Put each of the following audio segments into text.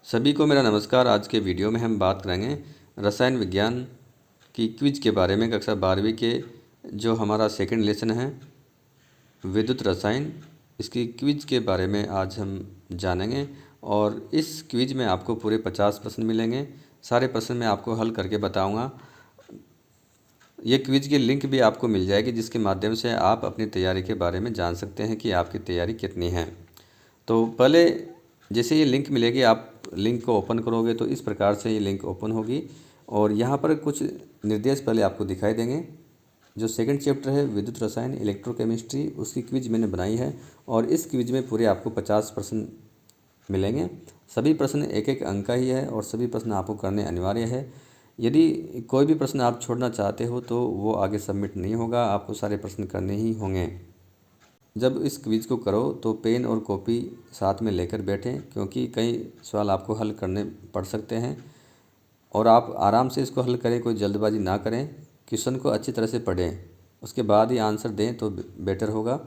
सभी को मेरा नमस्कार। आज के वीडियो में हम बात करेंगे रसायन विज्ञान की क्विज के बारे में। कक्षा 12वीं के जो हमारा सेकंड लेसन है विद्युत रसायन, इसकी क्विज के बारे में आज हम जानेंगे। और इस क्विज में आपको पूरे 50 प्रश्न मिलेंगे। सारे प्रश्न मैं आपको हल करके बताऊंगा। ये क्विज की लिंक भी आपको मिल जाएगी, जिसके माध्यम से आप अपनी तैयारी के बारे में जान सकते हैं कि आपकी तैयारी कितनी है। तो पहले जैसे ये लिंक मिलेगी, आप लिंक को ओपन करोगे तो इस प्रकार से ये लिंक ओपन होगी और यहाँ पर कुछ निर्देश पहले आपको दिखाई देंगे। जो सेकंड चैप्टर है विद्युत रसायन इलेक्ट्रोकेमिस्ट्री, उसकी क्विज मैंने बनाई है और इस क्विज में पूरे आपको 50 प्रश्न मिलेंगे। सभी प्रश्न एक एक अंक का ही है और सभी प्रश्न आपको करने अनिवार्य है। यदि कोई भी प्रश्न आप छोड़ना चाहते हो तो वो आगे सबमिट नहीं होगा, आपको सारे प्रश्न करने ही होंगे। जब इस क्विज को करो तो पेन और कॉपी साथ में लेकर बैठें, क्योंकि कई सवाल आपको हल करने पड़ सकते हैं और आप आराम से इसको हल करें, कोई जल्दबाजी ना करें। क्वेश्चन को अच्छी तरह से पढ़ें, उसके बाद ही आंसर दें तो बेटर होगा।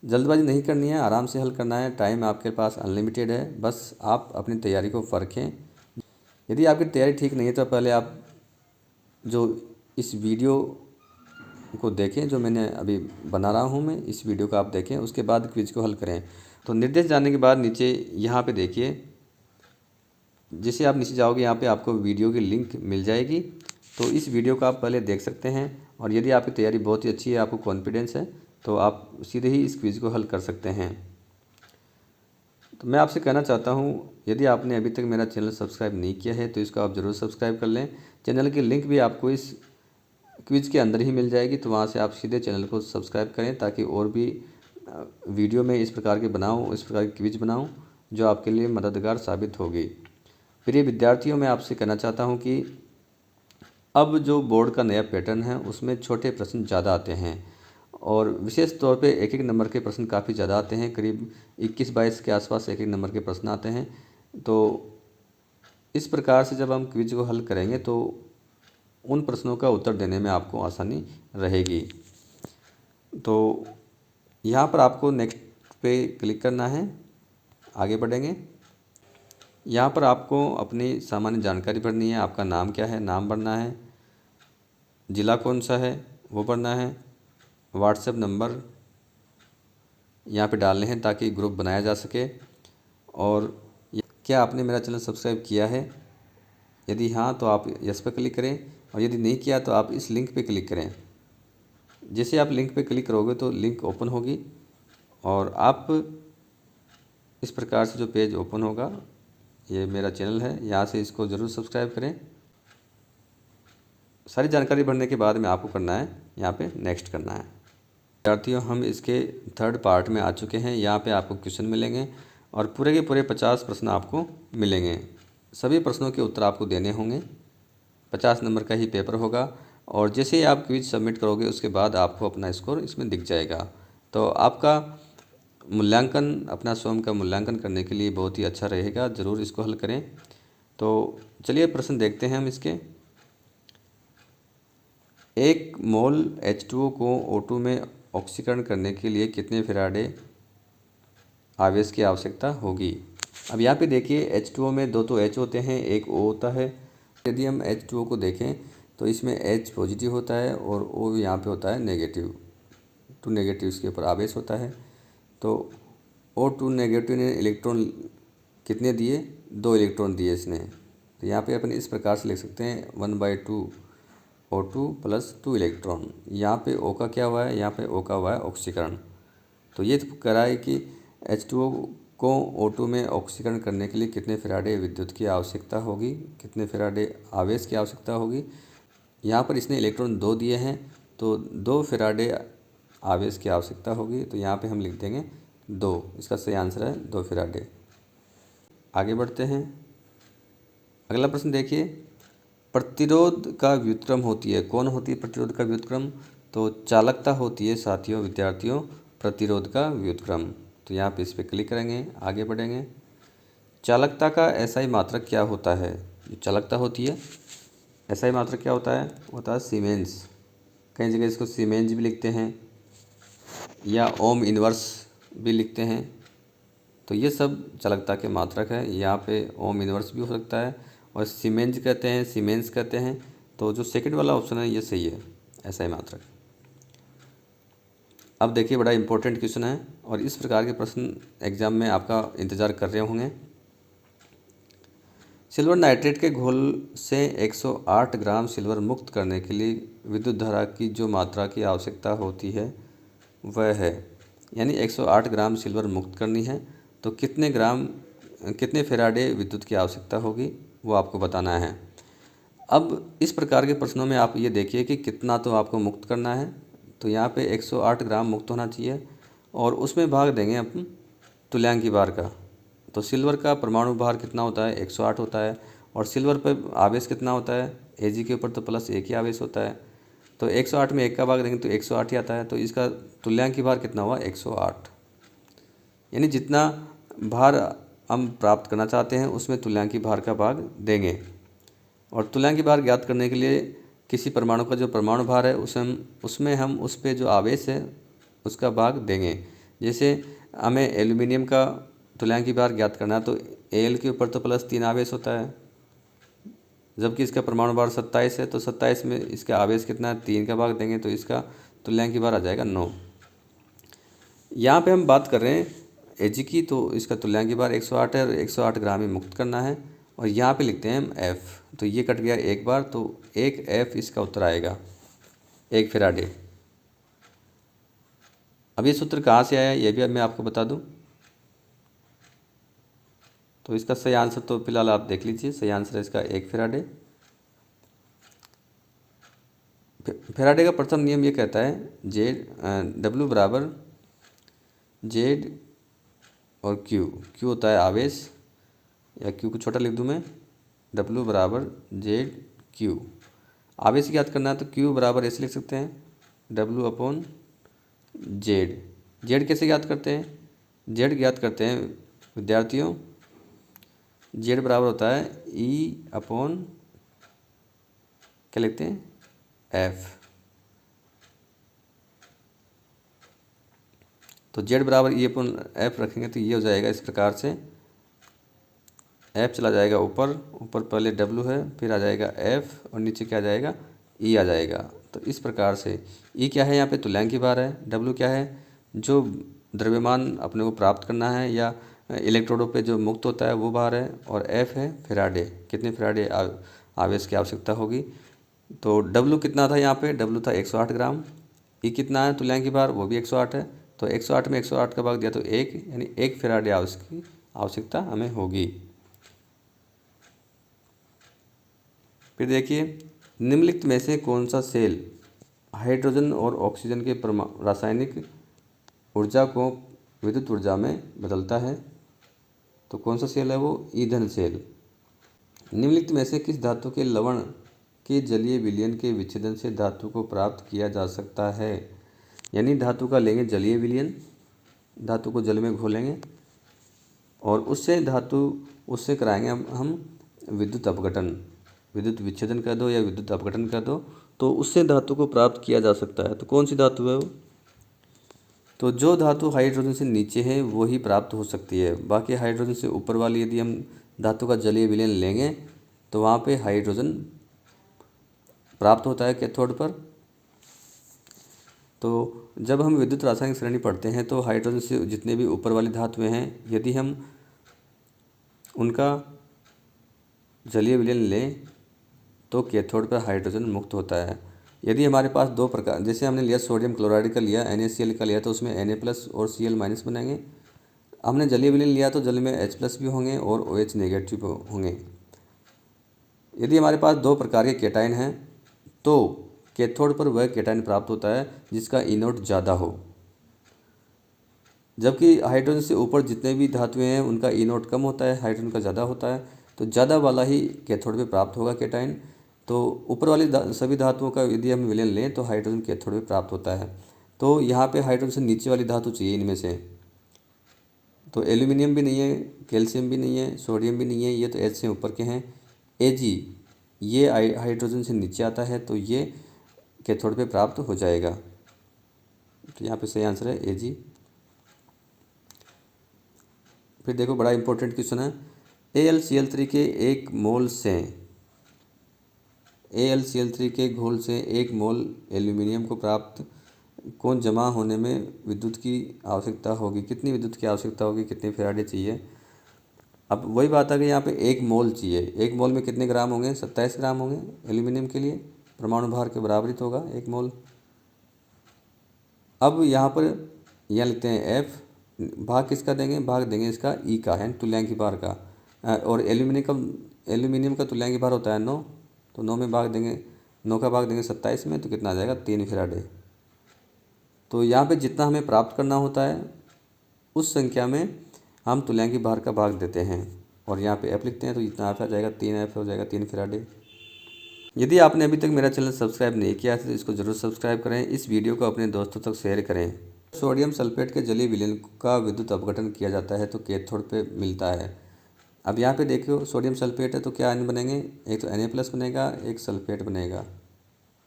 जल्दबाजी नहीं करनी है, आराम से हल करना है। टाइम आपके पास अनलिमिटेड है, बस आप अपनी तैयारी को परखें। यदि आपकी तैयारी ठीक नहीं है तो पहले आप जो इस वीडियो को देखें, जो मैंने अभी बना रहा हूं मैं, इस वीडियो को आप देखें, उसके बाद क्विज को हल करें। तो निर्देश जानने के बाद नीचे यहाँ पे देखिए, जैसे आप नीचे जाओगे यहाँ पे आपको वीडियो की लिंक मिल जाएगी। तो इस वीडियो को आप पहले देख सकते हैं और यदि आपकी तैयारी बहुत ही अच्छी है, आपको कॉन्फिडेंस है, तो आप सीधे ही इस क्विज को हल कर सकते हैं। तो मैं आपसे कहना चाहता हूँ, यदि आपने अभी तक मेरा चैनल सब्सक्राइब नहीं किया है तो इसको आप ज़रूर सब्सक्राइब कर लें। चैनल की लिंक भी आपको इस क्विज के अंदर ही मिल जाएगी, तो वहाँ से आप सीधे चैनल को सब्सक्राइब करें, ताकि और भी वीडियो में इस प्रकार के बनाऊँ, इस प्रकार की क्विज बनाऊँ जो आपके लिए मददगार साबित होगी। प्रिय विद्यार्थियों, मैं आपसे कहना चाहता हूँ कि अब जो बोर्ड का नया पैटर्न है उसमें छोटे प्रश्न ज़्यादा आते हैं और विशेष तौर पे एक एक नंबर के प्रश्न काफ़ी ज़्यादा आते हैं। करीब 21-22 के आसपास एक एक नंबर के प्रश्न आते हैं। तो इस प्रकार से जब हम क्विज को हल करेंगे तो उन प्रश्नों का उत्तर देने में आपको आसानी रहेगी। तो यहाँ पर आपको नेक्स्ट पे क्लिक करना है, आगे बढ़ेंगे। यहाँ पर आपको अपनी सामान्य जानकारी भरनी है। आपका नाम क्या है, नाम भरना है। ज़िला कौन सा है वो भरना है। व्हाट्सएप नंबर यहाँ पे डालने हैं ताकि ग्रुप बनाया जा सके। और क्या आपने मेरा चैनल सब्सक्राइब किया है? यदि हाँ तो आप यस पर क्लिक करें और यदि नहीं किया तो आप इस लिंक पे क्लिक करें। जैसे आप लिंक पे क्लिक करोगे तो लिंक ओपन होगी और आप इस प्रकार से जो पेज ओपन होगा, ये मेरा चैनल है, यहाँ से इसको ज़रूर सब्सक्राइब करें। सारी जानकारी भरने के बाद में आपको करना है यहाँ पे नेक्स्ट करना है। विद्यार्थियों, हम इसके थर्ड पार्ट में आ चुके हैं। यहाँ पे आपको क्वेश्चन मिलेंगे और पूरे के पूरे 50 प्रश्न आपको मिलेंगे। सभी प्रश्नों के उत्तर आपको देने होंगे। 50 नंबर का ही पेपर होगा और जैसे ही आप क्विज सबमिट करोगे उसके बाद आपको अपना स्कोर इसमें दिख जाएगा। तो आपका मूल्यांकन, अपना स्वयं का मूल्यांकन करने के लिए बहुत ही अच्छा रहेगा। ज़रूर इसको हल करें। तो चलिए प्रश्न देखते हैं हम इसके। 1 मोल H2O को O2 में ऑक्सीकरण करने के लिए कितने फैराडे आवेश की आवश्यकता होगी? अब यहाँ पे देखिए, H2O में दो तो H होते हैं, एक O होता है। यदि हम H2O को देखें तो इसमें H पॉजिटिव होता है और O यहाँ पे होता है नेगेटिव। 2 नेगेटिव इसके ऊपर आवेश होता है। तो O2 नेगेटिव ने इलेक्ट्रॉन कितने दिए? 2 इलेक्ट्रॉन दिए इसने। तो यहाँ पे अपन इस प्रकार से लिख सकते हैं 1/2 O2 प्लस 2 इलेक्ट्रॉन। यहाँ पे O का क्या हुआ है? यहाँ पे O का हुआ है ऑक्सीकरण। तो ये कह रहा है कि H2O को O2 में ऑक्सीकरण करने के लिए कितने फैराडे विद्युत की आवश्यकता होगी, कितने फैराडे आवेश की आवश्यकता होगी। यहाँ पर इसने इलेक्ट्रॉन 2 दिए हैं, तो 2 फैराडे आवेश की आवश्यकता होगी। तो यहाँ पे हम लिख देंगे 2। इसका सही आंसर है 2 फैराडे। आगे बढ़ते हैं। अगला प्रश्न देखिए, प्रतिरोध का व्युत्क्रम होती है। कौन होती है प्रतिरोध का व्युत्क्रम? तो चालकता होती है साथियों, विद्यार्थियों, प्रतिरोध का व्युत्क्रम। तो यहाँ पे इस पर क्लिक करेंगे, आगे बढ़ेंगे। चालकता का एसआई मात्रक क्या होता है? जो चालकता होती है, एसआई मात्रक क्या होता है? होता है सीमेंस। कई जगह इसको सीमेंस भी लिखते हैं या ओम इनवर्स भी लिखते हैं। तो ये सब चालकता के मात्रक है। यहाँ पे ओम इनवर्स भी हो सकता है और सीमेंस कहते हैं, सीमेंस कहते हैं। तो जो सेकंड वाला ऑप्शन है ये सही है, ऐसा ही मात्रक। अब देखिए बड़ा इंपॉर्टेंट क्वेश्चन है और इस प्रकार के प्रश्न एग्जाम में आपका इंतज़ार कर रहे होंगे। सिल्वर नाइट्रेट के घोल से 108 ग्राम सिल्वर मुक्त करने के लिए विद्युत धारा की जो मात्रा की आवश्यकता होती है वह है, यानी 108 ग्राम सिल्वर मुक्त करनी है तो कितने फेराडे विद्युत की आवश्यकता होगी वो आपको बताना है। अब इस प्रकार के प्रश्नों में आप ये देखिए कि कितना तो आपको मुक्त करना है, तो यहाँ पे 108 ग्राम मुक्त होना चाहिए और उसमें भाग देंगे अपन तुल्यांकी भार का। तो सिल्वर का परमाणु भार कितना होता है, 108 होता है और सिल्वर पर आवेश कितना होता है, Ag के ऊपर तो प्लस 1 ही आवेश होता है। तो 108 में 1 का भाग देंगे तो 108 ही आता है। तो इसका तुल्यांकी भार कितना हुआ, 108। यानी जितना भार हम प्राप्त करना चाहते हैं उसमें तुल्यांकी भार का भाग देंगे। और तुल्यांकी भार ज्ञात करने के लिए किसी परमाणु का जो परमाणु भार है उसमें हम उस पर जो आवेश है उसका भाग देंगे। जैसे हमें एल्यूमिनियम का तुल्यांकी भार ज्ञात करना है तो Al के ऊपर तो प्लस 3 आवेश होता है, जबकि इसका परमाणु भार 27 है। तो 27 में इसका आवेश कितना है, 3 का भाग देंगे तो इसका तुल्यांकी भार आ जाएगा 9। यहाँ पे हम बात कर रहे हैं Ag की, तो इसका तुल्यांकी भार 108 है और 108 ग्राम ही मुक्त करना है। और यहाँ पे लिखते हैं हम F, तो ये कट गया एक बार, तो 1 F इसका उत्तर आएगा, 1 फेराडे। अब ये सूत्र कहाँ से आया ये भी अब मैं आपको बता दूं। तो इसका सही आंसर तो फिलहाल आप देख लीजिए, सही आंसर है इसका 1 फेराडे। फेराडे का प्रथम नियम ये कहता है W बराबर Z और Q होता है आवेश, या Q को छोटा लिख दूं मैं, W बराबर ZQ। आवेश ज्ञात करना है तो Q बराबर ऐसे लिख सकते हैं W अपॉन Z। Z कैसे ज्ञात करते हैं, Z ज्ञात करते हैं विद्यार्थियों, Z बराबर होता है E अपॉन क्या लिखते हैं F। तो Z बराबर E अपॉन F रखेंगे तो ये हो जाएगा इस प्रकार से, F चला जाएगा ऊपर पहले W है, फिर आ जाएगा F और नीचे क्या आ जाएगा, E आ जाएगा। तो इस प्रकार से E क्या है, यहाँ पे तुल्यांकी भार है, W क्या है जो द्रव्यमान अपने को प्राप्त करना है या इलेक्ट्रोडों पे जो मुक्त होता है वो भार है, और F है फेराडे, कितने फेराडे आवेश की आवश्यकता होगी। तो W कितना था, यहाँ पे W था 108 ग्राम, E कितना है तुल्यांकी भार वो भी 108 है। तो 108 में 108 का भाग दिया तो 1, यानी 1 फेराडे आवेश की आवश्यकता हमें होगी। फिर देखिए निम्नलिखित में से कौन सा सेल हाइड्रोजन और ऑक्सीजन के रासायनिक ऊर्जा को विद्युत ऊर्जा में बदलता है। तो कौन सा सेल है वो, ईंधन सेल। निम्नलिखित में से किस धातु के लवण के जलीय विलयन के विच्छेदन से धातु को प्राप्त किया जा सकता है। यानी धातु का लेंगे जलीय विलयन, धातु को जल में घोलेंगे और उससे कराएंगे हम विद्युत अपघटन, विद्युत विच्छेदन कर दो या विद्युत अपघटन कर दो, तो उससे धातु को प्राप्त किया जा सकता है। तो कौन सी धातु है वो, तो जो धातु हाइड्रोजन से नीचे है वो ही प्राप्त हो सकती है। बाकी हाइड्रोजन से ऊपर वाली यदि हम धातु का जलीय विलयन लेंगे तो वहाँ पे हाइड्रोजन प्राप्त होता है कैथोड पर। तो जब हम विद्युत रासायनिक श्रेणी पढ़ते हैं तो हाइड्रोजन से जितने भी ऊपर वाली धातुएं हैं यदि हम उनका जलीय विलयन लें तो कैथोड पर हाइड्रोजन मुक्त होता है। यदि हमारे पास दो प्रकार, जैसे हमने लिया सोडियम क्लोराइड का लिया, NaCl का लिया, तो उसमें Na+ और Cl- बनेंगे। हमने जलीय विलयन लिया तो जल में H+ भी होंगे और OH नेगेटिव होंगे। यदि हमारे पास दो प्रकार के केटाइन हैं तो कैथोड पर वह केटाइन प्राप्त होता है जिसका E0 ज़्यादा हो, जबकि हाइड्रोजन से ऊपर जितने भी धातुएं हैं उनका E0 कम होता है, हाइड्रोजन का ज़्यादा होता है। तो ज़्यादा वाला ही कैथोड पे प्राप्त होगा केटाइन। तो ऊपर वाली सभी धातुओं का यदि हम विलयन लें तो हाइड्रोजन कैथोड पे प्राप्त होता है। तो यहाँ पे हाइड्रोजन से नीचे वाली धातु चाहिए इनमें से, तो एल्यूमिनियम भी नहीं है, कैल्शियम भी नहीं है, सोडियम भी नहीं है, ये तो H से ऊपर के हैं। Ag ये हाइड्रोजन से नीचे आता है तो ये कैथोड पे प्राप्त हो जाएगा। तो यहाँ पे सही आंसर है Ag। फिर देखो बड़ा इंपॉर्टेंट क्वेश्चन है, AlCl3 के एक मोल से AlCl3 के घोल से 1 मोल एल्यूमिनियम को प्राप्त कौन जमा होने में विद्युत की आवश्यकता होगी, कितनी विद्युत की आवश्यकता होगी, कितने फैराडे चाहिए। अब वही बात आ गई, यहाँ पे 1 मोल चाहिए। 1 मोल में कितने ग्राम होंगे, 27 ग्राम होंगे एल्यूमिनियम के लिए, परमाणु भार के बराबरित होगा 1 मोल। अब यहाँ पर यहाँ लिखते हैं F, भाग किसका देंगे, भाग देंगे इसका E का है, तुल्यांकी भार का। और एल्यूमिनियम का तुल्यांकी भार होता है 9, तो 9 में भाग देंगे, 9 का भाग देंगे 27 में, तो कितना आ जाएगा 3 फैराडे। तो यहाँ पे जितना हमें प्राप्त करना होता है उस संख्या में हम तुल्यांकी भार का भाग देते हैं, और यहाँ पे F लिखते हैं, तो जितना F आ जाएगा 3F हो जाएगा, 3 फैराडे। यदि आपने अभी तक मेरा चैनल सब्सक्राइब नहीं किया है तो इसको ज़रूर सब्सक्राइब करें, इस वीडियो को अपने दोस्तों तक शेयर करें। सोडियम सल्फेट के जलीय विलयन का विद्युत अपघटन किया जाता है तो कैथोड पे मिलता है। अब यहाँ पे देखियो सोडियम सल्फेट है तो क्या आयन बनेंगे, एक तो Na+ बनेगा, एक सल्फेट बनेगा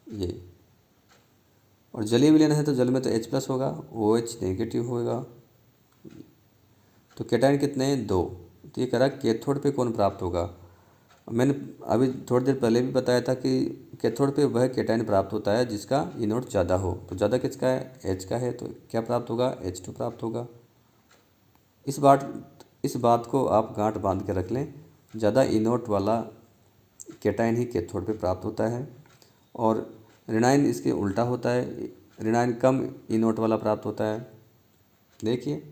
ये, और जलीय विलयन है तो जल में तो H+ होगा, OH नेगेटिव होगा। तो कैटायन कितने हैं, 2। तो ये कह रहा है कैथोड पे कौन प्राप्त होगा। मैंने अभी थोड़ी देर पहले भी बताया था कि कैथोड पे वह कैटायन प्राप्त होता है जिसका E नोट ज़्यादा हो। तो ज़्यादा किसका है, H का है, तो क्या प्राप्त होगा, H2 प्राप्त होगा। इस बात को आप गांठ बांध के रख लें, ज़्यादा E नोट वाला कैटायन ही कैथोड पे प्राप्त होता है, और ऋणायन इसके उल्टा होता है, ऋणायन कम E नोट वाला प्राप्त होता है। देखिए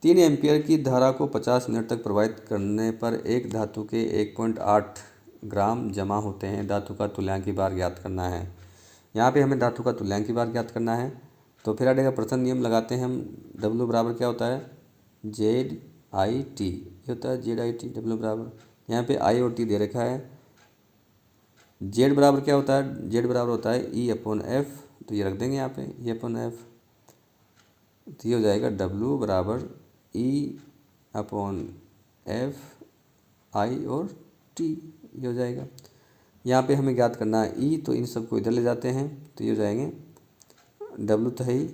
3 एम्पियर की धारा को 50 मिनट तक प्रवाहित करने पर एक धातु के 1.8 ग्राम जमा होते हैं। धातु का तुल्यांकी भार ज्ञात करना है। यहाँ पे हमें धातु का तुल्यांकी भार ज्ञात करना है, तो फैराडे का प्रथम नियम लगाते हैं हम। W बराबर क्या होता है, ZIT, ये होता है ZIT। W बराबर, यहाँ पे I और T दे रखा है। Z बराबर क्या होता है, Z बराबर होता है E/F, तो ये रख देंगे यहाँ पे E/F। तो ये हो जाएगा W बराबर E/F I और T, ये हो जाएगा। यहाँ पे हमें ज्ञात करना है E, तो इन सबको इधर ले जाते हैं, तो ये हो जाएंगे W तो है ही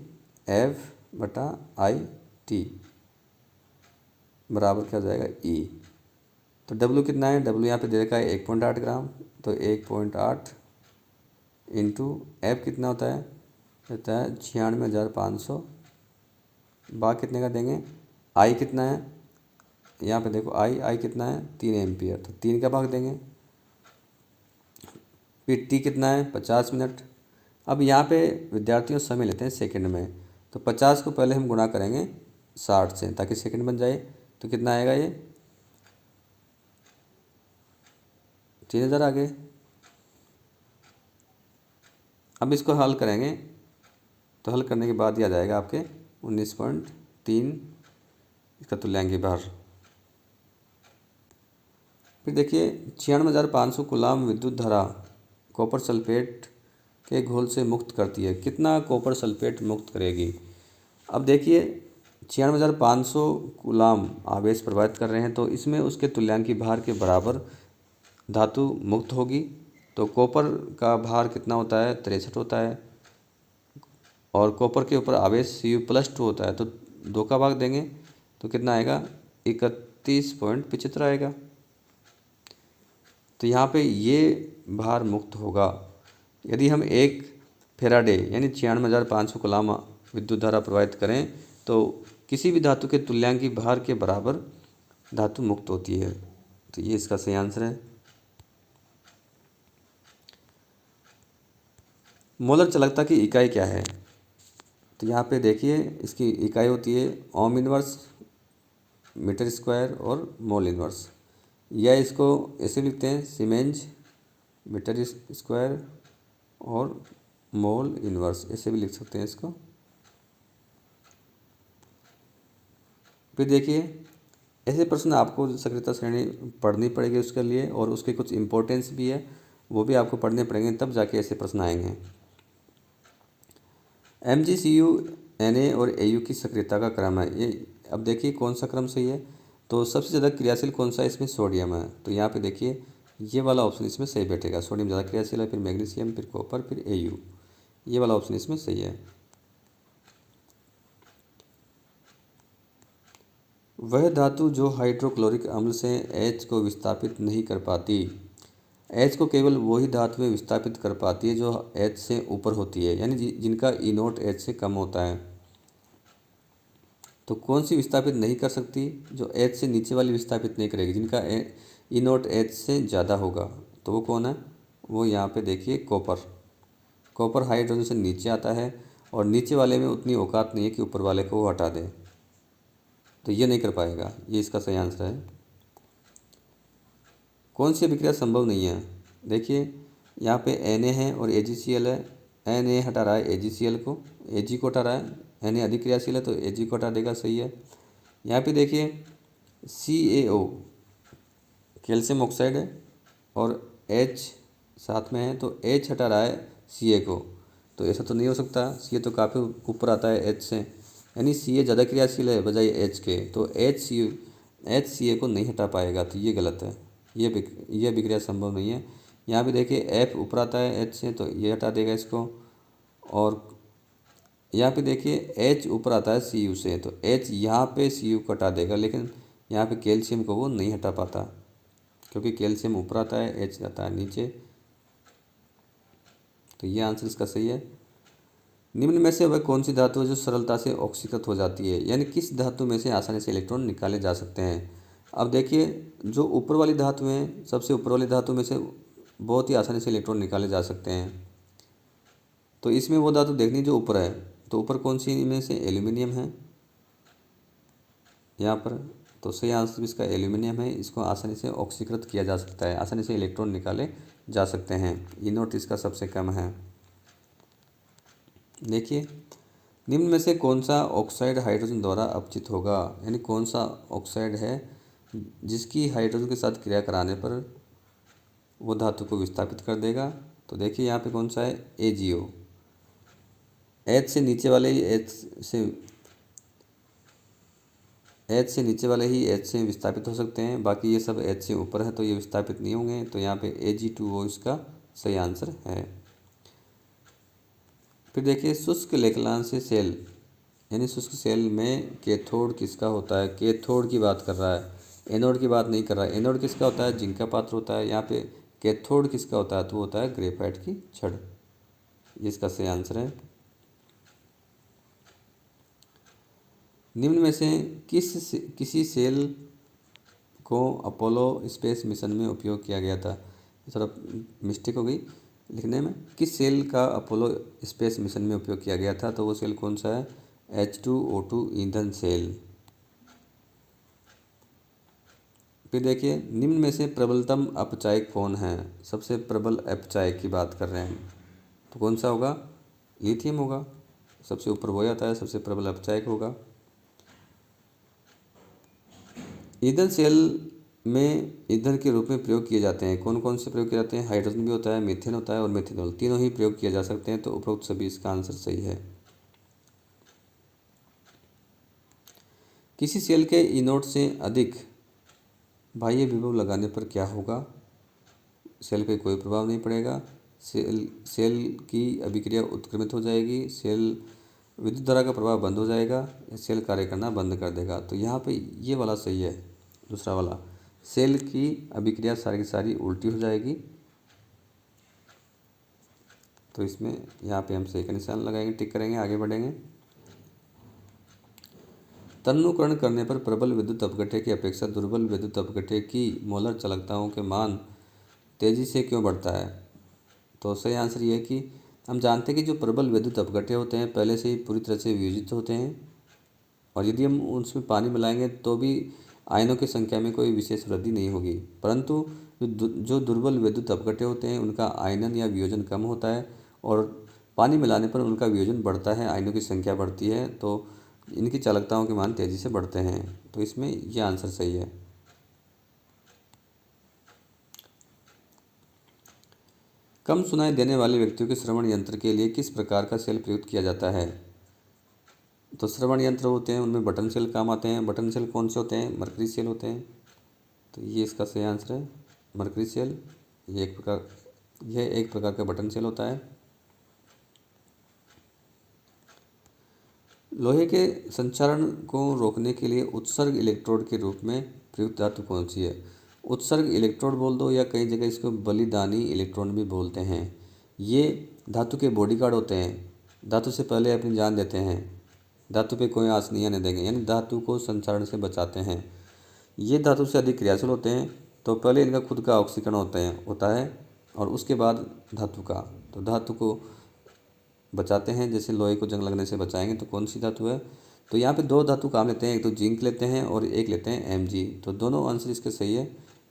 F/I/T बराबर क्या हो जाएगा E। तो W कितना है, W यहाँ पे दे रखा है 1.8 ग्राम, तो 1.8 इंटू F कितना होता है 96,500, भाग कितने का देंगे, I कितना है, यहाँ पे देखो I कितना है 3 एम्पियर, तो 3 का भाग देंगे। फिर T कितना है 50 मिनट। अब यहाँ पे विद्यार्थियों समय लेते हैं सेकंड में, तो 50 को पहले हम गुणा करेंगे 60 से ताकि सेकंड बन जाए। तो कितना आएगा ये 3000 आ गए। अब इसको हल करेंगे, तो हल करने के बाद ये आ जाएगा आपके 19.3 इसका तुल्यांकी भार। फिर देखिए 96,500 कूलाम विद्युत धारा कॉपर सल्फेट के घोल से मुक्त करती है। कितना कॉपर सल्फेट मुक्त करेगी। अब देखिए 96,500 कूलाम आवेश प्रवाहित कर रहे हैं, तो इसमें उसके तुल्यांकी भार के बराबर धातु मुक्त होगी। तो कॉपर का भार कितना होता है 63 होता है, और कॉपर के ऊपर आवेश Cu+2 होता है, तो 2 का भाग देंगे तो कितना आएगा 31.75 आएगा। तो यहाँ पे ये भार मुक्त होगा। यदि हम 1 फैराडे यानी 96,500 कूलाम विद्युत धारा प्रवाहित करें तो किसी भी धातु के तुल्यांकी भार के बराबर धातु मुक्त होती है। तो ये इसका सही आंसर है। मोलर चालकता की इकाई क्या है। तो यहाँ पे देखिए इसकी इकाई होती है ओम इनवर्स, मीटर स्क्वायर और मोल इनवर्स, या इसको ऐसे लिखते हैं सीमेंज मीटर स्क्वायर और मोल इनवर्स, ऐसे भी लिख सकते हैं इसको। फिर देखिए ऐसे प्रश्न आपको सक्रियता श्रेणी पढ़नी पड़ेगी उसके लिए, और उसके कुछ इम्पोर्टेंस भी है, वो भी आपको पढ़ने पड़ेंगे, तब जाके ऐसे प्रश्न आएंगे। MgCu Na और Au की सक्रियता का क्रम है ये। अब देखिए कौन सा क्रम सही है। तो सबसे ज़्यादा क्रियाशील कौन सा है, इसमें सोडियम है। तो यहाँ पे देखिए ये वाला ऑप्शन इसमें सही बैठेगा, सोडियम ज़्यादा क्रियाशील है, फिर मैग्नीशियम, फिर कॉपर, फिर Au, ये वाला ऑप्शन इसमें सही है। वह धातु जो हाइड्रोक्लोरिक अम्ल से H को विस्थापित नहीं कर पाती। H को केवल वही धातुएं विस्थापित कर पाती है जो H से ऊपर होती है, यानी जिनका E नोट H से कम होता है। तो कौन सी विस्थापित नहीं कर सकती? जो H से नीचे वाली विस्थापित नहीं करेगी, जिनका E नोट H से ज़्यादा होगा। तो वो कौन है? वो यहाँ पे देखिए कॉपर। कॉपर हाइड्रोजन से नीचे आता है और नीचे वाले में उतनी औकात नहीं है कि ऊपर वाले को वो हटा दे, तो ये नहीं कर पाएगा। ये इसका सही आंसर है। कौन सी अभिक्रिया संभव नहीं है? देखिए यहाँ पे Na है और AgCl है। Na हटा रहा है AgCl को, Ag को हटा रहा है। Na अधिक क्रियाशील है तो Ag को हटा देगा, सही है। यहाँ पे देखिए CaO कैल्शियम ऑक्साइड है और H साथ में है, तो H हटा रहा है Ca को, तो ऐसा तो नहीं हो सकता। Ca तो काफ़ी ऊपर आता है H से, यानी Ca ज़्यादा क्रियाशील है बजाय H के, तो H Ca को नहीं हटा पाएगा, तो ये गलत है। ये अभिक्रिया संभव नहीं है। यहाँ भी देखिए F ऊपर आता है H से, तो ये हटा देगा इसको। और यहाँ पे देखिए H ऊपर आता है Cu से, तो H यहाँ पे Cu को हटा देगा, लेकिन यहाँ पे कैल्शियम को वो नहीं हटा पाता, क्योंकि कैल्शियम ऊपर आता है, H आता है नीचे। तो ये आंसर इसका सही है। निम्न में से वह कौन सी धातु है जो सरलता से ऑक्सीकृत हो जाती है, यानी किस धातु में से आसानी से इलेक्ट्रॉन निकाले जा सकते हैं? अब देखिए जो ऊपर वाली धातु हैं, सबसे ऊपर वाली धातु में से बहुत ही आसानी से इलेक्ट्रॉन निकाले जा सकते हैं। तो इसमें वो धातु देखनी जो ऊपर है, तो ऊपर कौन सी में से? एल्यूमिनियम है यहाँ पर, तो सही आंसर इसका एल्यूमिनियम है। इसको आसानी से ऑक्सीकृत किया जा सकता है, आसानी से इलेक्ट्रॉन निकाले जा सकते हैं। ई नोट इसका सबसे कम है। देखिए निम्न में से कौन सा ऑक्साइड हाइड्रोजन द्वारा अपचित होगा, यानी कौन सा ऑक्साइड है जिसकी हाइड्रोजन के साथ क्रिया कराने पर वो धातु को विस्थापित कर देगा? तो देखिए यहाँ पे कौन सा है? AgO। H से नीचे वाले ही H से नीचे वाले ही H से विस्थापित हो सकते हैं, बाकी ये सब H से ऊपर है तो ये विस्थापित नहीं होंगे। तो यहाँ पे Ag2O इसका सही आंसर है। फिर देखिए शुष्क लेखलांसी सेल, यानी शुष्क सेल में कैथोड किसका होता है? कैथोड की बात कर रहा है, एनोड की बात नहीं कर रहा है। एनोड किसका होता है? जिंक का पात्र होता है। यहाँ पे कैथोड किसका होता है? तो होता है ग्रेफाइट की छड़। ये इसका सही आंसर है। निम्न में से किसी सेल को अपोलो स्पेस मिशन में उपयोग किया गया था? थोड़ा मिस्टेक हो गई लिखने में। किस सेल का अपोलो स्पेस मिशन में उपयोग किया गया था? तो वो सेल कौन सा है? H2O2 ईंधन सेल। फिर देखिए निम्न में से प्रबलतम अपचायक कौन है? सबसे प्रबल अपचायक की बात कर रहे हैं, तो कौन सा होगा? लिथियम होगा, सबसे ऊपर वो आता है, सबसे प्रबल अपचायक होगा। ईंधन सेल में ईंधन के रूप में प्रयोग किए जाते हैं। कौन कौन से प्रयोग किए जाते हैं? हाइड्रोजन भी होता है, मीथेन होता है और मेथेनॉल, तीनों ही प्रयोग किए जा सकते हैं। तो उपरोक्त सभी इसका आंसर सही है। किसी सेल के इनोड से अधिक बाह्य विभव लगाने पर क्या होगा? सेल पे कोई प्रभाव नहीं पड़ेगा। सेल की अभिक्रिया उत्क्रमित हो जाएगी, सेल विद्युत धारा का प्रभाव बंद हो जाएगा, सेल कार्य करना बंद कर देगा। तो यहाँ पे ये वाला सही है, दूसरा वाला। सेल की अभिक्रिया सारी की सारी उल्टी हो जाएगी। तो इसमें यहाँ पे हम सही का निशान लगाएंगे, टिक करेंगे, आगे बढ़ेंगे। तन्नुकरण करने पर प्रबल विद्युत अपघट्य की अपेक्षा दुर्बल विद्युत अपघट्य की मोलर चालकताओं के मान तेजी से क्यों बढ़ता है? तो सही आंसर ये है कि हम जानते हैं कि जो प्रबल विद्युत अपघट्य होते हैं पहले से ही पूरी तरह से वियोजित होते हैं, और यदि हम उसमें पानी मिलाएंगे तो भी आयनों की संख्या में कोई विशेष वृद्धि नहीं होगी। परंतु जो दुर्बल विद्युत अपघट्य होते हैं उनका आयनन या वियोजन कम होता है और पानी मिलाने पर उनका वियोजन बढ़ता है, आयनों की संख्या बढ़ती है, तो इनकी चालकताओं के मान तेज़ी से बढ़ते हैं। तो इसमें यह आंसर सही है। कम सुनाई देने वाले व्यक्तियों के श्रवण यंत्र के लिए किस प्रकार का सेल प्रयुक्त किया जाता है? तो श्रवण यंत्र होते हैं उनमें बटन सेल काम आते हैं। बटन सेल कौन से होते हैं? मरकरी सेल होते हैं। तो ये इसका सही आंसर है, मरकरी सेल। यह एक प्रकार का बटन सेल होता है। लोहे के संचारण को रोकने के लिए उत्सर्ग इलेक्ट्रोड के रूप में प्रयुक्त धातु कौन सी है? उत्सर्ग इलेक्ट्रोड बोल दो या कई जगह इसको बलिदानी इलेक्ट्रॉन भी बोलते हैं। ये धातु के बॉडीगार्ड होते हैं, धातु से पहले अपनी जान देते हैं, धातु पे कोई आँच नहीं आने देंगे, यानी धातु को संचारण से बचाते हैं। ये धातु से अधिक क्रियाशील होते हैं, तो पहले इनका खुद का ऑक्सीकरण होता है और उसके बाद धातु का। तो धातु को बचाते हैं, जैसे लोहे को जंग लगने से बचाएंगे, तो कौन सी धातु है? तो यहाँ पे दो धातु काम लेते हैं, एक तो जिंक लेते हैं और एक लेते हैं Mg। तो दोनों आंसर इसके सही है।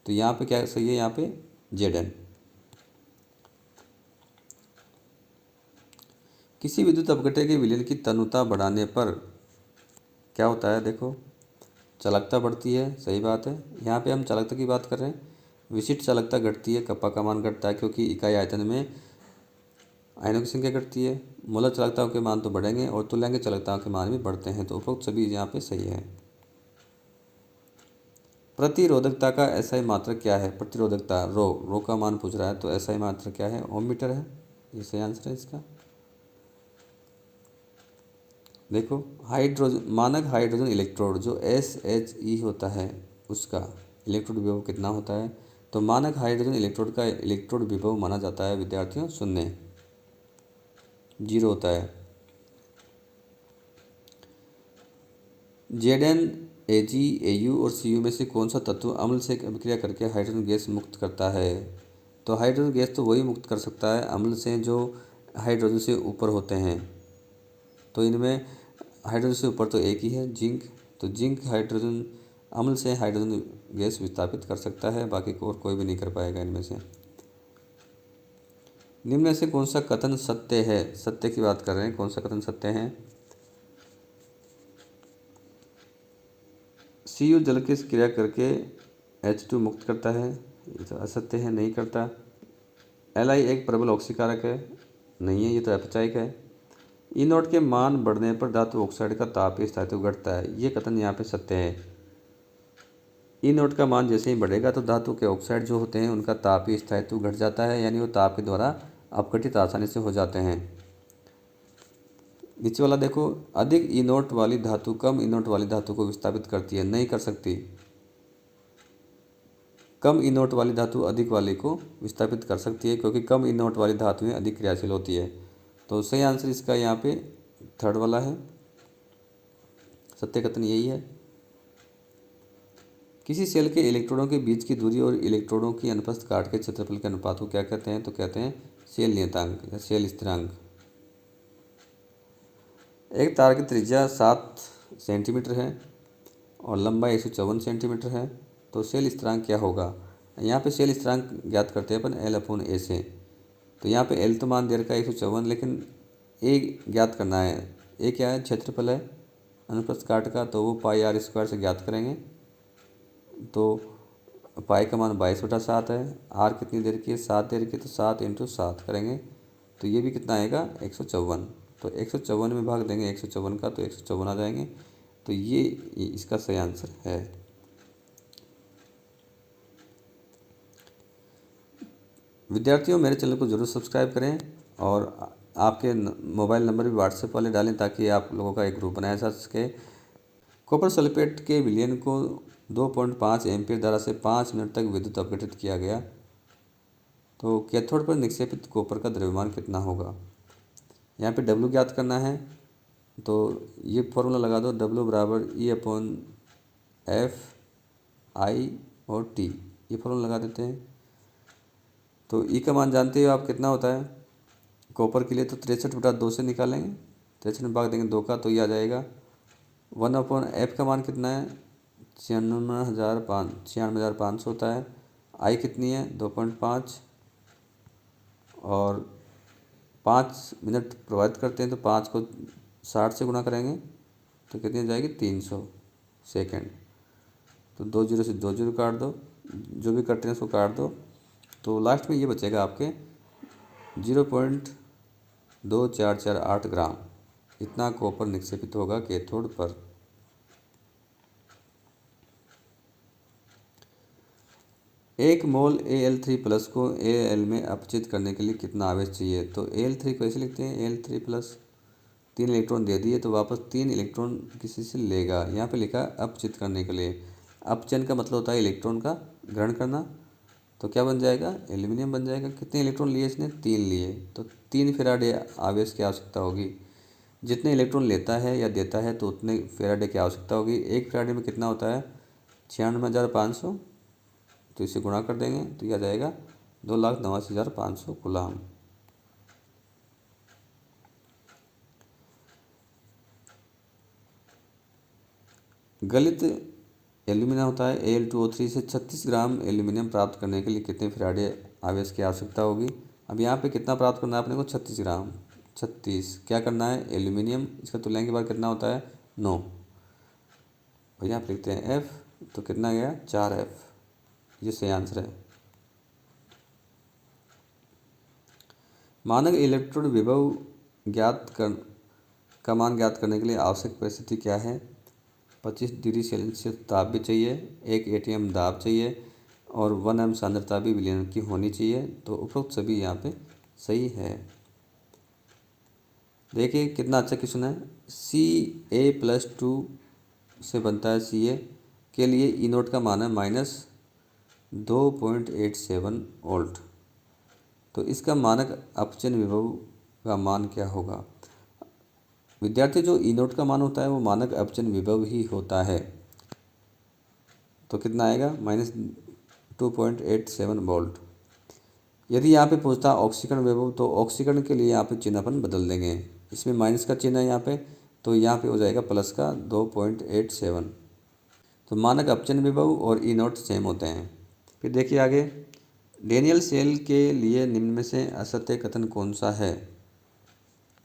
तो यहाँ पे क्या सही है? यहाँ पे Zn। किसी विद्युत अपघटन के विलयन की तनुता बढ़ाने पर क्या होता है? देखो, चालकता बढ़ती है, सही बात है। यहाँ पे हम चालकता की बात कर रहे हैं। विशिष्ट चालकता घटती है, कप्पा का मान घटता है क्योंकि इकाई आयतन में आयनों की संख्या घटती है। मूलक चालकताओं के मान तो बढ़ेंगे और तुल्यांक चालकताओं के मान भी बढ़ते हैं, तो उपरोक्त सभी यहाँ पे सही है। प्रतिरोधकता का एसआई मात्रक क्या है? प्रतिरोधकता रो का मान पूछ रहा है, तो एसआई मात्रक क्या है? ओम मीटर है, ये सही आंसर है इसका। देखो, मानक हाइड्रोजन इलेक्ट्रोड जो SHE होता है, उसका इलेक्ट्रोड विभव कितना होता है? तो मानक हाइड्रोजन इलेक्ट्रोड का इलेक्ट्रोड विभव माना जाता है विद्यार्थियों 0 होता है। Zn, Ag, Au और Cu में से कौन सा तत्व अम्ल से अभिक्रिया करके हाइड्रोजन गैस मुक्त करता है? तो हाइड्रोजन गैस तो वही मुक्त कर सकता है अम्ल से जो हाइड्रोजन से ऊपर होते हैं। तो इनमें हाइड्रोजन से ऊपर तो एक ही है, जिंक। तो जिंक हाइड्रोजन अम्ल से हाइड्रोजन गैस विस्थापित कर सकता है, बाकी और कोई भी नहीं कर पाएगा इनमें से। निम्न में से कौन सा कथन सत्य है? सत्य की बात कर रहे हैं, कौन सा कथन सत्य है? Cu जल की क्रिया करके H2 मुक्त करता है, ये तो असत्य है, नहीं करता। Li एक प्रबल ऑक्सीकारक है, नहीं है, ये तो अपचायक है। E0 के मान बढ़ने पर धातु ऑक्साइड का तापीय स्थायित्व घटता है, ये कथन यहाँ पे सत्य है। E0 का मान जैसे ही बढ़ेगा तो धातु के ऑक्साइड जो होते हैं उनका तापीय स्थायित्व घट जाता है, यानी वो ताप के द्वारा अपघटित आसानी से हो जाते हैं। नीचे वाला देखो, अधिक E0 वाली धातु कम E0 वाली धातु को विस्थापित करती है, नहीं कर सकती। कम E0 वाली धातु अधिक वाली को विस्थापित कर सकती है क्योंकि कम E0 वाली धातुएं अधिक क्रियाशील होती है। तो सही आंसर इसका यहाँ पे थर्ड वाला है, सत्य कथन यही है। किसी सेल के इलेक्ट्रॉनों के बीच की दूरी और इलेक्ट्रॉनों की अनुप्रस्थ काट के क्षेत्रफल के अनुपात को क्या कहते हैं? तो कहते हैं सेल नियतांक या सेल स्थिरांक। एक तार की त्रिज्या 7 सेंटीमीटर है और लंबाई 154 सेंटीमीटर है, तो सेल स्थिरांक क्या होगा? यहाँ पे सेल स्थिरांक ज्ञात करते हैं अपन L/A से। तो यहाँ पे L तो मान दे रखा है 154, लेकिन A ज्ञात करना है। A क्या है? क्षेत्रफल है अनुप्रस्थ काट का, तो वो πr² से ज्ञात करेंगे। तो पाई का मान 22/7 है। R कितनी देर की है? 7 देर की, तो 7 × 7 करेंगे तो ये भी कितना आएगा? 154। तो 154 में भाग देंगे 154 का, तो 154 आ जाएंगे। तो ये इसका सही आंसर है। विद्यार्थियों, मेरे चैनल को जरूर सब्सक्राइब करें और आपके मोबाइल नंबर भी व्हाट्सएप वाले डालें ताकि आप लोगों का एक ग्रुप बनाया जा सके। कॉपर सल्फेट के विलयन को 2.5 एम्पीयर धारा से 5 मिनट तक विद्युत अपघटित किया गया, तो कैथोड पर निक्षेपित कॉपर का द्रव्यमान कितना होगा? यहाँ पे W ज्ञात करना है, तो ये फॉर्मूला लगा दो, W बराबर E/F I और T, ये फॉर्मूला लगा देते हैं। तो E का मान जानते हो आप कितना होता है कॉपर के लिए? तो 63/2 से निकालेंगे, 63 में भाग देंगे 2 का, तो ये आ जाएगा 1/F का मान कितना है? 96,500 होता है। I कितनी है? 2.5 और 5 मिनट प्रभावित करते हैं, तो 5 को 60 से गुणा करेंगे तो कितनी आ जाएगी? 300 सेकेंड। तो 2 0 से 2 0 काट दो, जो भी करते हैं उसको काट दो, तो लास्ट में ये बचेगा आपके 0.2448 ग्राम। इतना कॉपर निक्षेपित होगा कैथोड पर। एक मोल Al3+ को Al में अपचित करने के लिए कितना आवेश चाहिए? तो Al3 को ऐसे लिखते हैं Al3+, 3 इलेक्ट्रॉन दे दिए तो वापस 3 इलेक्ट्रॉन किसी से लेगा। यहाँ पे लिखा अपचित करने के लिए। अपचयन का मतलब होता है इलेक्ट्रॉन का ग्रहण करना। तो क्या बन जाएगा, एल्यूमिनियम बन जाएगा। कितने इलेक्ट्रॉन लिए इसने, 3 लिए, तो 3 फेराडे आवेश की आवश्यकता होगी। जितने इलेक्ट्रॉन लेता है या देता है तो उतने फेराडे की आवश्यकता होगी। 1 फेराडे में कितना होता है, 96,500। तो इसे गुणा कर देंगे तो यह आ जाएगा 2,89,500 कूलाम। गलित एल्यूमिनियम होता है Al2O3 से 36 ग्राम एल्यूमिनियम प्राप्त करने के लिए कितने फेराडे आवेश की आवश्यकता होगी। अब यहाँ पे कितना प्राप्त करना है अपने को, 36 ग्राम। 36 क्या करना है, एल्यूमिनियम, इसका तुल्यांक के बाद कितना होता है, 9। और यहाँ पे लिखते हैं F, तो कितना गया, 4F। ये सही आंसर है। मानक इलेक्ट्रोड विभव का मान ज्ञात करने के लिए आवश्यक परिस्थिति क्या है। 25 डिग्री सेल्सियस ताप भी चाहिए, 1 ATM दाब चाहिए और 1 m सांद्रता भी विलयन की होनी चाहिए। तो उपरोक्त सभी यहाँ पे सही है। देखिए कितना अच्छा क्वेश्चन है। Ca+2 से बनता है Ca के लिए ई नोट का मान है -2.87 वोल्ट। तो इसका मानक अपचयन विभव का मान क्या होगा। विद्यार्थी, जो ई नोट का मान होता है वो मानक अपचयन विभव ही होता है। तो कितना आएगा, -2.87 वोल्ट। यदि यहाँ पे पूछता ऑक्सीकरण विभव तो ऑक्सीकरण के लिए यहाँ पे चिन्ह अपन बदल देंगे। इसमें माइनस का चिन्ह है यहाँ पे, तो यहाँ पे हो जाएगा प्लस का 2.87। तो मानक अपचयन विभव और ई नोट सेम होते हैं। फिर देखिए आगे, डेनियल सेल के लिए निम्न में से असत्य कथन कौन सा है।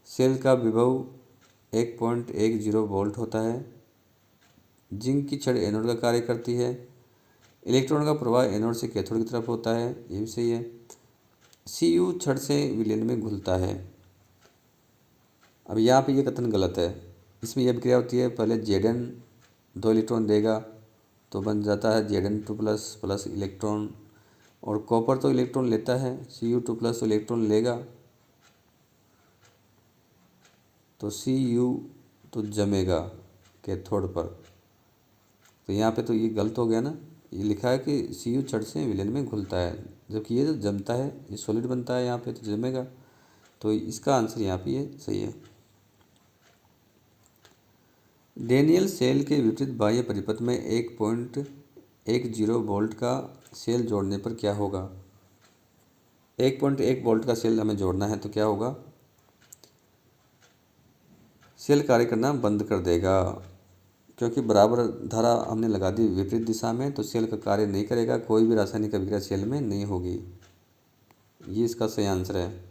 सेल का विभव 1.10 वोल्ट होता है। जिंक की छड़ एनोड का कार्य करती है। इलेक्ट्रॉन का प्रवाह एनोड से कैथोड की तरफ होता है, ये भी सही है। Cu छड़ से विलयन में घुलता है। अब यहाँ पे ये कथन गलत है। इसमें यह क्रिया होती है, पहले Zn 2 इलेक्ट्रॉन देगा तो बन जाता है Zn2+ प्लस इलेक्ट्रॉन, और कॉपर तो इलेक्ट्रॉन लेता है, Cu2+ तो इलेक्ट्रॉन लेगा, तो Cu तो जमेगा कैथोड पर। तो यहाँ पे तो ये गलत हो गया ना, ये लिखा है कि Cu छड़ से विलयन में घुलता है, जबकि ये जो जमता है ये सॉलिड बनता है, यहाँ पे तो जमेगा। तो इसका आंसर यहाँ पे ये सही है। डेनियल सेल के विपरीत बाह्य परिपथ में 1.10 वोल्ट का सेल जोड़ने पर क्या होगा। 1.1 वोल्ट का सेल हमें जोड़ना है तो क्या होगा, सेल कार्य करना बंद कर देगा, क्योंकि बराबर धारा हमने लगा दी विपरीत दिशा में, तो सेल का कार्य नहीं करेगा, कोई भी रासायनिक अभिक्रिया सेल में नहीं होगी। ये इसका सही आंसर है।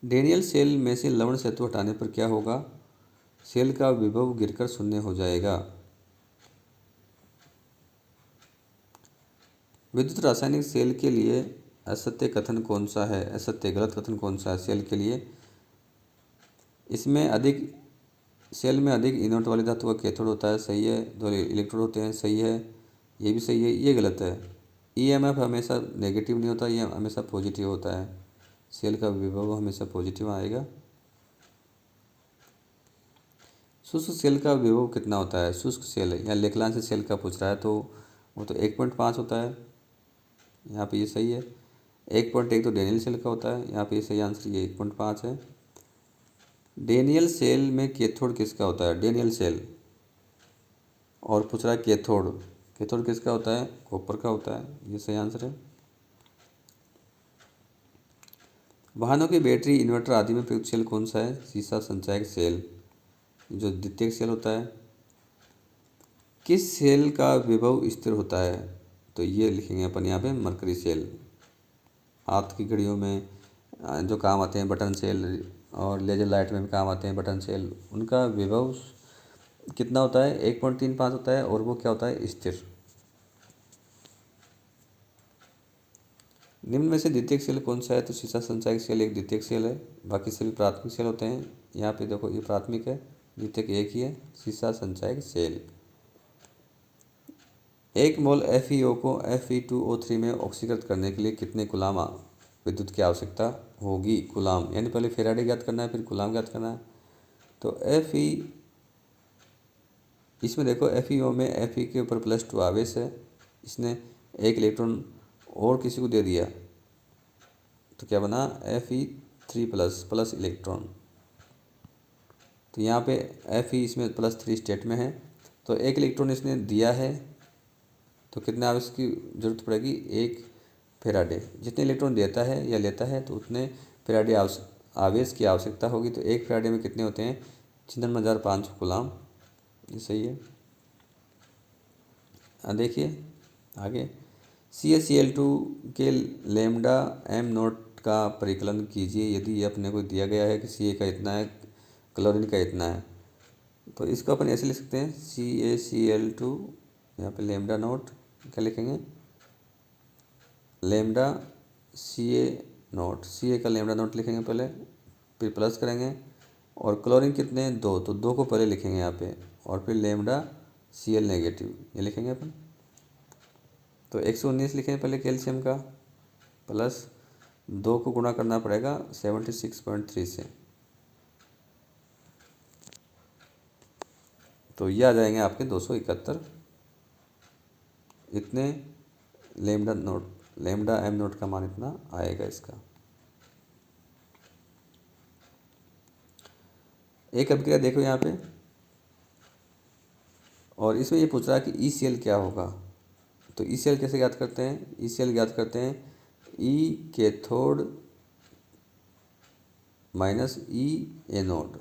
डेनियल सेल में से लवण सेतु हटाने पर क्या होगा, सेल का विभव गिरकर शून्य हो जाएगा। विद्युत रासायनिक सेल के लिए असत्य कथन कौन सा है, असत्य गलत कथन कौन सा है सेल के लिए। इसमें अधिक सेल में अधिक इनोट वाली धातु का कैथोड होता है, सही है। 2 इलेक्ट्रोड होते हैं, सही है। ये भी सही है, ये गलत है। EMF हमेशा नेगेटिव नहीं होता, ये हमेशा पॉजिटिव होता है। सेल का विभव हमेशा पॉजिटिव आएगा। शुष्क सेल का विभव कितना होता है, शुष्क सेल या लेखलांश सेल का पूछ रहा है तो वो तो 1.5 होता है, यहाँ पे ये सही है। 1.1 तो डेनियल सेल का होता है, यहाँ पे ये सही आंसर ये 1.5 है। डेनियल सेल में कैथोड किसका होता है, डेनियल सेल, और पूछ रहा है कैथोड, कैथोड किसका होता है, कॉपर का होता है, ये सही आंसर है। वाहनों की बैटरी, इन्वर्टर आदि में प्रयुक्त सेल कौन सा है, सीसा संचायक सेल, जो द्वितीयक सेल होता है। किस सेल का विभव स्थिर होता है, तो ये लिखेंगे अपन यहाँ पे मरकरी सेल। हाथ की घड़ियों में जो काम आते हैं बटन सेल, और लेजर लाइट में भी काम आते हैं बटन सेल, उनका विभव कितना होता है, 1.35 होता है, और वो क्या होता है, स्थिर। निम्न में से द्वितीयक सेल कौन सा है, तो सीसा संचायक सेल एक द्वितीयक सेल है, बाकी सभी प्राथमिक सेल होते हैं। यहाँ पे देखो ये प्राथमिक है, द्वितीयक एक ही है, सीसा संचायक सेल। 1 मोल FeO को Fe2O3 में ऑक्सीकृत करने के लिए कितने कूलाम विद्युत की आवश्यकता होगी। कूलाम यानी पहले फैराडे ज्ञात करना है, फिर कूलाम ज्ञात करना है। तो इसमें देखो FeO में Fe के ऊपर +2 आवेश है, इसने एक इलेक्ट्रॉन और किसी को दे दिया तो क्या बना Fe3 प्लस इलेक्ट्रॉन। तो यहाँ पे Fe इसमें +3 स्टेट में है, तो एक इलेक्ट्रॉन इसने दिया है तो कितने आवेश की जरूरत पड़ेगी, 1 फैराडे। जितने इलेक्ट्रॉन देता है या लेता है तो उतने फैराडे आवेश की आवश्यकता होगी। तो 1 फैराडे में कितने होते हैं, 56,500 कूलाम। ये सही है। देखिए आगे, CaCl2 के लैम्डा m नोट का परिकलन कीजिए यदि ये अपने को दिया गया है कि Ca का इतना है, क्लोरीन का इतना है। तो इसको अपन ऐसे लिख सकते हैं, CaCl2, यहाँ पे लैम्डा नोट क्या लिखेंगे, लैम्डा Ca नोट, Ca का लैम्डा नोट लिखेंगे पहले, फिर प्लस करेंगे, और क्लोरीन कितने हैं, 2, तो 2 को पहले लिखेंगे यहाँ पे, और फिर लैम्डा Cl नेगेटिव ये लिखेंगे अपन। तो 119 लिखेंगे पहले कैल्शियम का, प्लस 2 को गुणा करना पड़ेगा 76.3 से, तो ये आ जाएंगे आपके 271। इतने लैम्डा m नोट का मान इतना आएगा इसका। एक अभिक्रिया देखो यहाँ पे, और इसमें ये पूछ रहा है कि ECl क्या होगा। तो ECl कैसे ज्ञात करते हैं, ECl ज्ञात करते हैं E cathode minus E anode.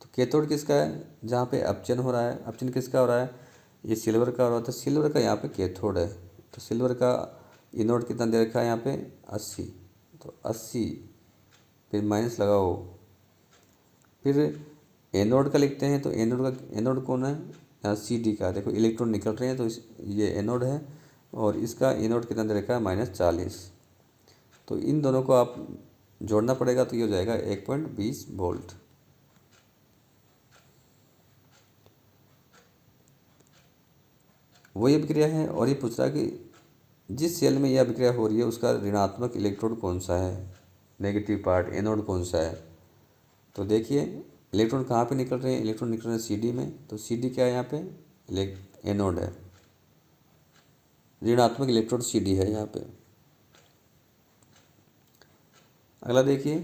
तो कैथोड किसका है, जहाँ पे अपचन हो रहा है, अपचन किसका हो रहा है, ये सिल्वर का हो रहा है, तो सिल्वर का यहाँ पे कैथोड है। तो सिल्वर का एनोड कितना दे रखा है यहाँ पे 80, तो 80 फिर माइनस लगाओ, फिर एनोड का लिखते हैं। तो एनोड कौन है, यहाँ CD का, देखो इलेक्ट्रॉन निकल रहे हैं, तो ये एनोड है, और इसका एनोड कितना दे रखा है -40। तो इन दोनों को आप जोड़ना पड़ेगा, तो ये हो जाएगा 1.20 वोल्ट। वही अभिक्रिया है, और ये पूछ रहा है कि जिस सेल में यह अभिक्रिया हो रही है उसका ऋणात्मक इलेक्ट्रोड कौन सा है, नेगेटिव पार्ट एनोड कौन सा है। तो देखिए इलेक्ट्रॉन कहाँ पे निकल रहे हैं, इलेक्ट्रॉन निकल रहे हैं CD में, तो CD क्या है यहाँ पे, एनोड है, ऋणात्मक इलेक्ट्रोड CD है यहाँ पे। अगला देखिए,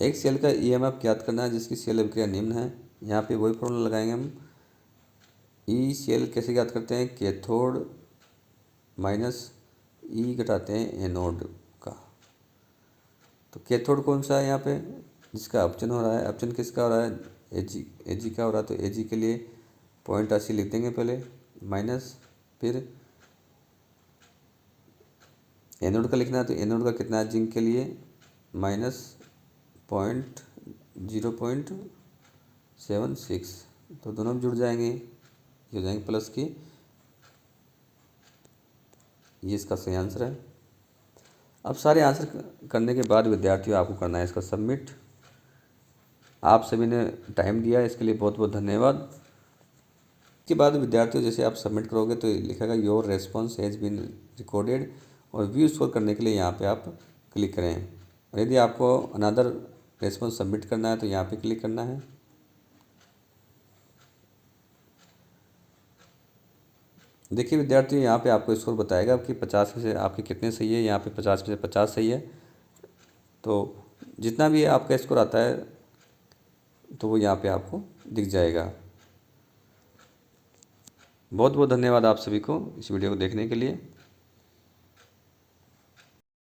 एक सेल का EMF ज्ञात करना है जिसकी सेल अभिक्रिया निम्न है। यहाँ पे वही फॉर्मूला लगाएंगे हम, ECl कैसे ज्ञात करते हैं, कैथोड माइनस E घटाते हैं एनोड का। तो कैथोड कौन सा है यहाँ पे, जिसका अपचन हो रहा है, अपचन किसका हो रहा है, Ag का हो रहा है। तो Ag के लिए 0.80 लिख देंगे पहले, माइनस फिर एनोड का लिखना है, तो एनोड का कितना है जिंक के लिए -0.76, तो दोनों जुड़ जाएंगे, ये हो जाएंगे प्लस की। ये इसका सही आंसर है। अब सारे आंसर करने के बाद विद्यार्थियों आपको करना है इसका सबमिट। आप सभी ने टाइम दिया इसके लिए बहुत बहुत धन्यवाद। इसके बाद विद्यार्थियों जैसे आप सबमिट करोगे तो लिखेगा your response has been recorded, और व्यू स्कोर करने के लिए यहाँ पे आप क्लिक करें। और यदि आपको अनदर रेस्पॉन्स सबमिट करना है तो यहाँ पे क्लिक करना है। देखिए विद्यार्थियों, यहाँ पे आपको स्कोर बताएगा कि 50 में से आपके कितने सही है। यहाँ पे 50 में से 50 सही है, तो जितना भी आपका स्कोर आता है तो वो यहाँ पे आपको दिख जाएगा। बहुत बहुत धन्यवाद आप सभी को इस वीडियो को देखने के लिए।